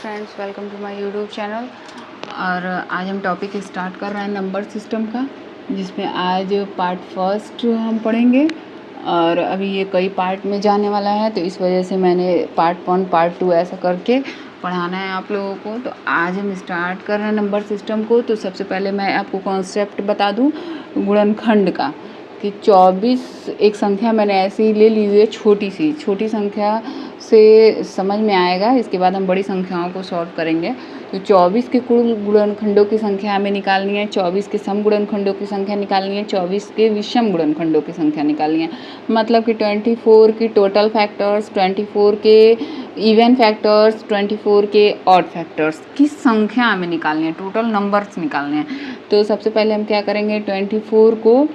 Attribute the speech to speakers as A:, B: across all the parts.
A: Friends, welcome to my YouTube channel. और आज हम टॉपिक स्टार्ट कर रहे हैं नंबर सिस्टम का, जिसमें आज पार्ट फर्स्ट हम पढ़ेंगे। और अभी ये कई पार्ट में जाने वाला है, तो इस वजह से मैंने पार्ट 1 पार्ट 2 ऐसा करके पढ़ाना है आप लोगों को। तो आज हम स्टार्ट कर रहे हैं नंबर सिस्टम को। तो सबसे पहले मैं आपको कॉन्सेप्ट बता दूँ गुणनखंड का, कि 24 एक संख्या मैंने ऐसे ही ले लीजिए, छोटी संख्या से समझ में आएगा। इसके बाद हम बड़ी संख्याओं को सॉल्व करेंगे। तो 24 के कुल गुणनखंडों की संख्या हमें निकालनी है, 24 के सम गुणनखंडों की संख्या निकालनी है, 24 के विषम गुणनखंडों की संख्या निकालनी है। मतलब कि 24 की टोटल फैक्टर्स, 24 के इवन फैक्टर्स, 24 के ऑड फैक्टर्स की संख्या हमें निकालनी है, टोटल नंबर्स निकालने हैं। तो सबसे पहले हम क्या करेंगे, 24 को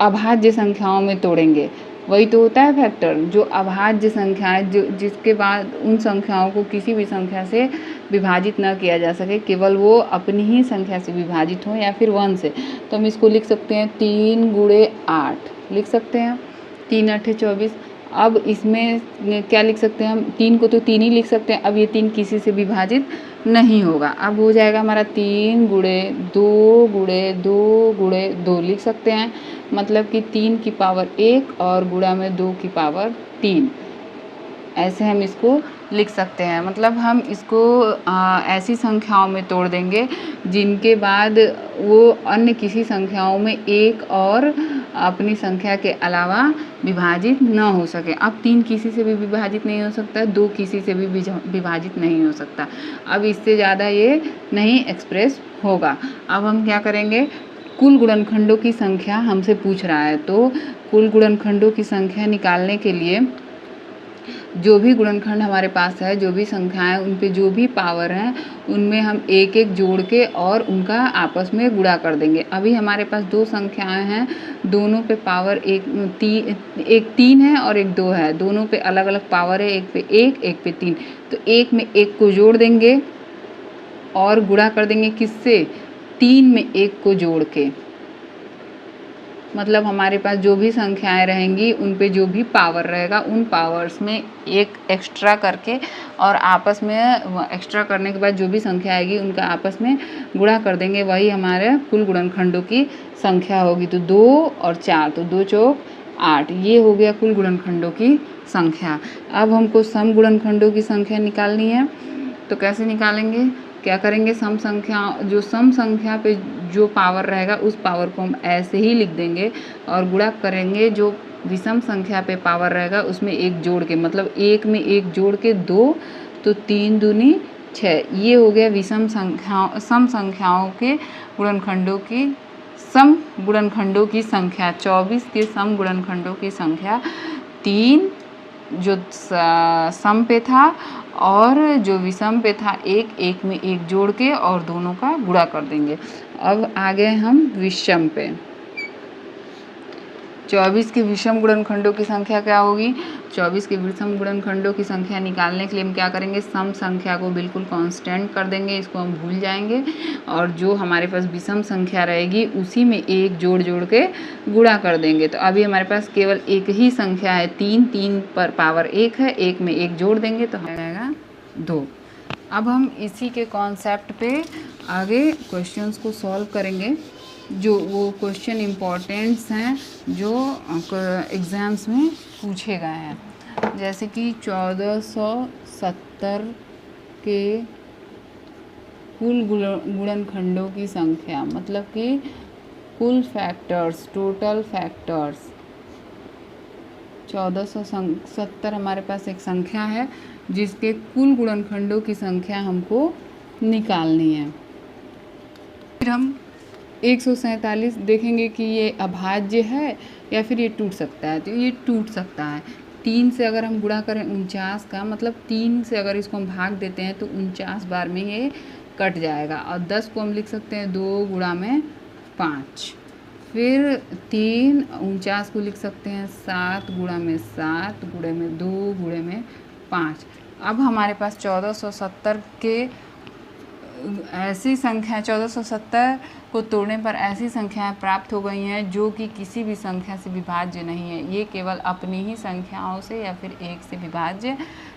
A: अभाज्य संख्याओं में तोड़ेंगे। वही तो होता है फैक्टर, जो अभाज्य संख्या है, जो जिसके बाद उन संख्याओं को किसी भी संख्या से विभाजित न किया जा सके, केवल वो अपनी ही संख्या से विभाजित हो या फिर 1 से। तो हम इसको लिख सकते हैं 3 गुणे 8 लिख सकते हैं, 3 8 24। अब इसमें क्या लिख सकते हैं हम, 3 को तो 3 ही लिख सकते हैं। अब ये 3 किसी से विभाजित नहीं होगा। अब हो जाएगा हमारा 3 गुणे 2 गुणे 2 गुणे 2 लिख सकते हैं। मतलब कि 3 की पावर 1 और गुणा में 2 की पावर 3, ऐसे हम इसको लिख सकते हैं। मतलब हम इसको ऐसी संख्याओं में तोड़ देंगे जिनके बाद वो अन्य किसी संख्याओं में एक और अपनी संख्या के अलावा विभाजित न हो सके। अब 3 किसी से भी विभाजित नहीं हो सकता, 2 किसी से भी विभाजित नहीं हो सकता। अब इससे ज़्यादा ये नहीं एक्सप्रेस होगा। अब हम क्या करेंगे, कुल गुणनखंडों की संख्या हमसे पूछ रहा है। तो कुल गुणनखंडों की संख्या निकालने के लिए जो भी गुणनखंड हमारे पास है, जो भी संख्याएं, उन पे जो भी पावर हैं, उनमें हम एक एक जोड़ के और उनका आपस में गुणा कर देंगे। अभी हमारे पास 2 संख्याएं हैं, दोनों पे पावर एक 3 है और एक 2 है। दोनों पे अलग अलग पावर है, एक पे 1 एक पे 3। तो एक में 1 को जोड़ देंगे और गुणा कर देंगे किससे, 3 में 1 को जोड़ के। मतलब हमारे पास जो भी संख्याएं रहेंगी, उन पे जो भी पावर रहेगा, उन पावर्स में एक एक्स्ट्रा करके और आपस में एक्स्ट्रा करने के बाद जो भी संख्या आएगी उनका आपस में गुणा कर देंगे। वही हमारे कुल गुणनखंडों की संख्या होगी। तो 2 और 4, तो 2 चौक 8, ये हो गया कुल गुणनखंडों की संख्या। अब हमको सम गुणनखंडों की संख्या निकालनी है। तो कैसे निकालेंगे, क्या करेंगे, सम संख्या पे जो पावर रहेगा उस पावर को हम ऐसे ही लिख देंगे और गुणा करेंगे जो विषम संख्या पे पावर रहेगा उसमें 1 जोड़ के। मतलब 1 में 1 जोड़ के 2, तो 3 दूनी 6। ये हो गया सम संख्याओं के गुणनखंडों की सम गुणनखंडों की संख्या। 24 के सम गुणनखंडों की संख्या 3 जो सम पे था और जो विषम पे था 1 में 1 जोड़ के और दोनों का गुणा कर देंगे। अब आ गए हम विषम पे। 24 के विषम गुणनखंडों की संख्या क्या होगी, 24 के विषम गुणनखंडों की संख्या निकालने के लिए हम क्या करेंगे, सम संख्या को बिल्कुल कांस्टेंट कर देंगे, इसको हम भूल जाएंगे। और जो हमारे पास विषम संख्या रहेगी उसी में 1 जोड़ के गुणा कर देंगे। तो अभी हमारे पास केवल एक ही संख्या है, 3 पर पावर 1 है, 1 में 1 जोड़ देंगे तो हो जाएगा 2। अब हम इसी के कॉन्सेप्ट पे आगे क्वेश्चंस को सॉल्व करेंगे, जो वो क्वेश्चन इम्पॉर्टेंट्स हैं जो एग्ज़ाम्स में पूछे गए हैं। जैसे कि 1470 के कुल गुणनखंडों की संख्या, मतलब कि कुल फैक्टर्स, टोटल फैक्टर्स। 1470 हमारे पास एक संख्या है जिसके कुल गुणनखंडों की संख्या हमको निकालनी है। फिर हम 147 देखेंगे कि ये अभाज्य है या फिर ये टूट सकता है। तो ये टूट सकता है। 3 से अगर हम गुणा करें 49 का, मतलब 3 से अगर इसको हम भाग देते हैं तो 49 बार में ये कट जाएगा। और 10 को हम लिख सकते हैं 2 गुणा में 5। फिर 3 49 को लिख सकते हैं 7 गुणा में 7 गुणे में 2 गुणे में 5। अब हमारे पास 1470 के ऐसी संख्या 1470 को तोड़ने पर ऐसी संख्याएं प्राप्त हो गई हैं जो कि किसी भी संख्या से विभाज्य नहीं है। ये केवल अपनी ही संख्याओं से या फिर एक से विभाज्य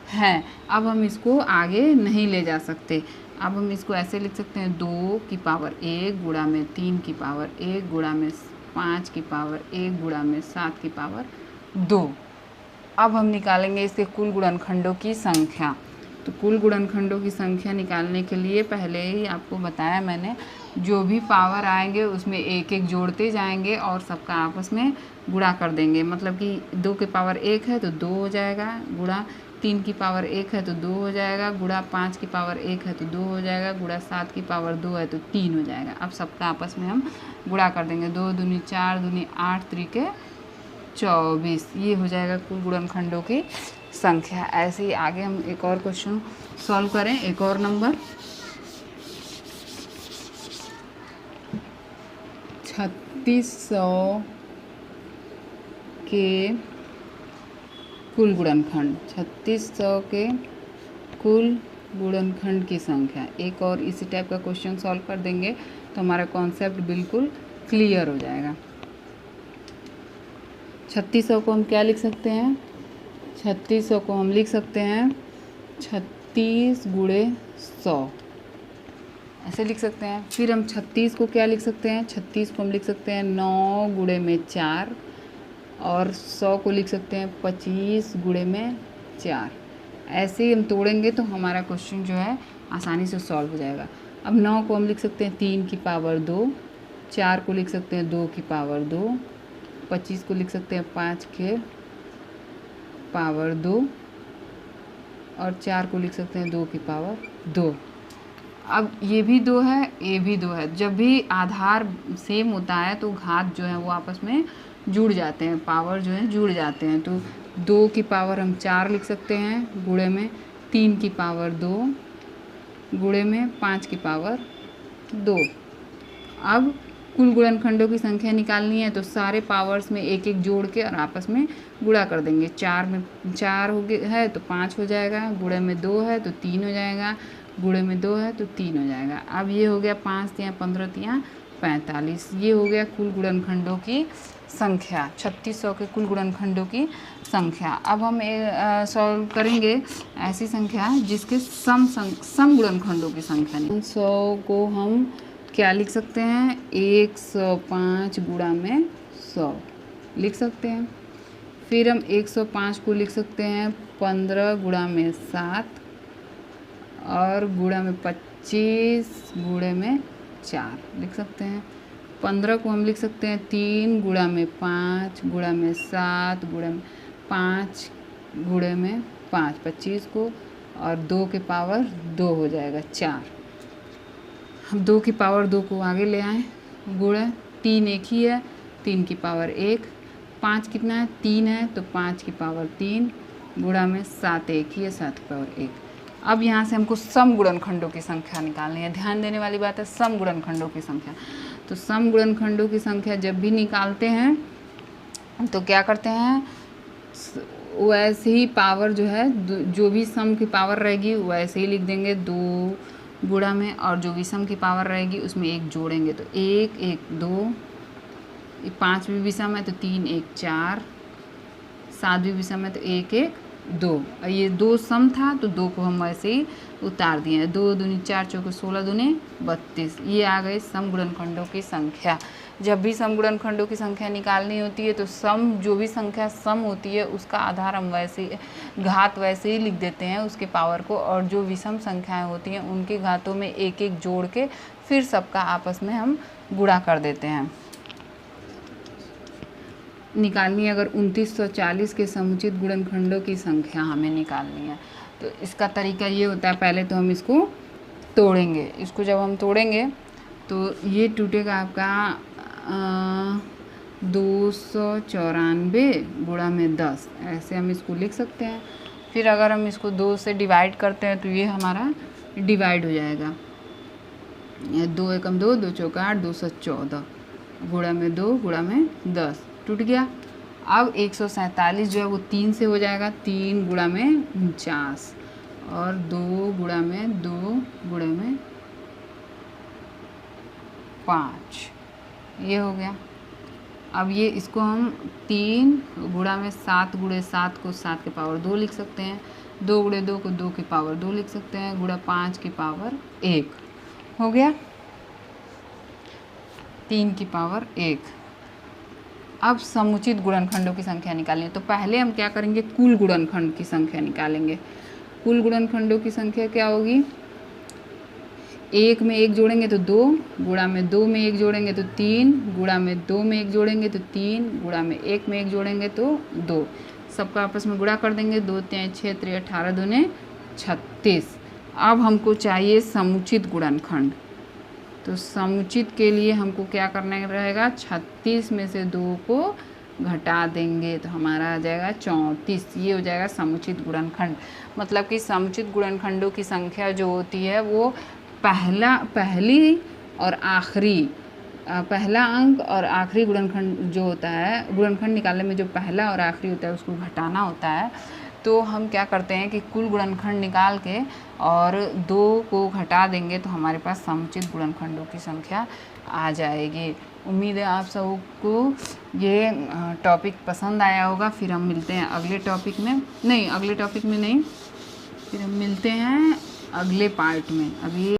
A: हैं। अब हम इसको आगे नहीं ले जा सकते। अब हम इसको ऐसे लिख सकते हैं 2 की पावर 1 गुणा में 3 की पावर 1 गुणा में 5 की पावर 1 गुणा में 7 की पावर 2। अब हम निकालेंगे इसके कुल गुणनखंडों की संख्या। तो कुल गुणनखंडों की संख्या निकालने के लिए पहले ही आपको बताया मैंने, जो भी पावर आएंगे उसमें एक एक जोड़ते जाएंगे और सबका आपस में गुणा कर देंगे। मतलब कि 2 की पावर 1 है तो 2 हो जाएगा, गुणा 3 की पावर 1 है तो 2 हो जाएगा, गुणा 5 की पावर 1 है तो 2 हो जाएगा, गुणा 7 की पावर 2 है तो 3 हो जाएगा। अब सबका आपस में हम गुणा कर देंगे। 2 दूनी 4 दूनी 8 त्रिके 24, ये हो जाएगा कुल गुणनखंडों की संख्या। ऐसे ही आगे हम एक और क्वेश्चन सॉल्व करें। एक और नंबर 3600 के कुल गुणनखंड, 3600 के कुल गुणनखंड की संख्या। एक और इसी टाइप का क्वेश्चन सॉल्व कर देंगे तो हमारा कॉन्सेप्ट बिल्कुल क्लियर हो जाएगा। 3600 को हम क्या लिख सकते हैं? 3600 को हम लिख सकते हैं 36 गुणे 100, ऐसे लिख सकते हैं। फिर हम 36 को क्या लिख सकते हैं? 36 को हम लिख सकते हैं 9 गुणे में 4, और 100 को लिख सकते हैं 25 गुणे में 4। ऐसे ही हम तोड़ेंगे तो हमारा क्वेश्चन जो है आसानी से सॉल्व हो जाएगा। अब 9 को हम लिख सकते हैं 3 की पावर 2, 4 को लिख सकते हैं 2 की पावर 2, 25 को लिख सकते हैं 5 के पावर 2, और 4 को लिख सकते हैं 2 की पावर 2। अब ये भी 2 है, ये भी 2 है। जब भी आधार सेम होता है तो घात जो है वो आपस में जुड़ जाते हैं, पावर जो है जुड़ जाते हैं। तो 2 की पावर हम 4 लिख सकते हैं गुणे में 3 की पावर 2 गुणे में 5 की पावर 2। अब कुल गुणनखंडों की संख्या निकालनी है तो सारे पावर्स में एक एक जोड़ के और आपस में गुणा कर देंगे। 4 में 4 हो गया है तो 5 हो जाएगा, गुणे में 2 है तो 3 हो जाएगा, गुणे में 2 है तो 3 हो जाएगा। अब ये हो गया 5 तियाँ 15 तियाँ 45। ये हो गया कुल गुणनखंडों की संख्या, 3600 के कुल गुणनखंडों की संख्या। अब हम सॉल्व करेंगे ऐसी संख्या जिसके सम गुणनखंडों की संख्या। 100 को हम क्या लिख सकते हैं? 105 गुणा में 100 लिख सकते हैं। फिर हम 105 को लिख सकते हैं 15 गुणा में 7, और गुणा में 25 गुणे में 4 लिख सकते हैं। 15 को हम लिख सकते हैं 3 गुणा में 5 गुणा में 7 गुणा में 5 गुणे में 5, 25 को, और 2 के पावर 2 हो जाएगा 4। हम 2 की पावर 2 को आगे ले आएँ, गुणा 3 एक ही है, 3 की पावर 1, 5 कितना है? 3 है तो 5 की पावर 3, गुणा में 7 एक ही है, 7 की पावर 1। अब यहाँ से हमको सम गुणनखंडों की संख्या निकालनी है। ध्यान देने वाली बात है सम गुणनखंडों की संख्या। तो सम गुणनखंडों की संख्या जब भी निकालते हैं तो क्या करते हैं, वैसे ही पावर जो है जो भी सम की पावर रहेगी वैसे ही लिख देंगे 2 गुणा में, और जो विषम की पावर रहेगी उसमें 1 जोड़ेंगे तो 1 1 2, 5 भी विषम है तो 3 1 4, 7 भी विषम है तो 1 1 2। और ये 2 सम था तो 2 को हम वैसे ही उतार दिए। 2 दूनी 4 चौके 16 दूनी 32। ये आ गई सम गुणनखंडों की संख्या। जब भी सम गुणनखंडों की संख्या निकालनी होती है तो सम जो भी संख्या सम होती है उसका आधार हम वैसे घात वैसे ही लिख देते हैं उसके पावर को, और जो विषम संख्याएं होती हैं उनके घातों में एक एक जोड़ के फिर सबका आपस में हम गुणा कर देते हैं। निकालनी है अगर 2940 के समुचित गुणनखंडों की संख्या हमें निकालनी है तो इसका तरीका ये होता है, पहले तो हम इसको तोड़ेंगे। इसको जब हम तोड़ेंगे तो ये टूटेगा आपका 294 गुणा में 10, ऐसे हम इसको लिख सकते हैं। फिर अगर हम इसको 2 से डिवाइड करते हैं तो ये हमारा डिवाइड हो जाएगा। 2 एकम 2, 2 चौका 8, 214 गुणा में 2 गुणा में 10 टूट गया। अब 147 जो है वो 3 से हो जाएगा, 3 गुणा में 49, और 2 गुणा में 2 गुणा में 5, ये हो गया। अब ये इसको हम 3 गुणा में 7 गुणे 7 को 7 की पावर 2 लिख सकते हैं, 2 गुणे 2 को 2 की पावर 2 लिख सकते हैं, गुणा 5 की पावर 1 हो गया, 3 की पावर 1। अब समुचित गुणनखंडों की संख्या निकालें। तो पहले हम क्या करेंगे, कुल गुणनखंड की संख्या निकालेंगे। कुल गुणनखंडों की संख्या क्या होगी, 1 में 1 जोड़ेंगे तो 2, गुणा में 2 में 1 जोड़ेंगे तो 3, गुणा में 2 में 1 जोड़ेंगे तो 3, गुणा में 1 में 1 जोड़ेंगे तो 2। सबका आपस में गुणा कर देंगे, 2 3 6 3 18 दूने 36। अब हमको चाहिए समुचित गुणनखंड। तो समुचित के लिए हमको क्या करना रहेगा, 36 में से 2 को घटा देंगे तो हमारा आ जाएगा 34। ये हो जाएगा समुचित गुणनखंड। मतलब कि समुचित गुणनखंडों की संख्या जो होती है वो पहली और आखिरी, पहला अंक और आखिरी गुणनखंड जो होता है, गुणनखंड निकालने में जो पहला और आखिरी होता है उसको घटाना होता है। तो हम क्या करते हैं कि कुल गुणनखंड निकाल के और 2 को घटा देंगे तो हमारे पास समुचित गुणनखंडों की संख्या आ जाएगी। उम्मीद है आप सबको ये टॉपिक पसंद आया होगा। फिर हम मिलते हैं अगले टॉपिक में, नहीं फिर हम मिलते हैं अगले पार्ट में। अभी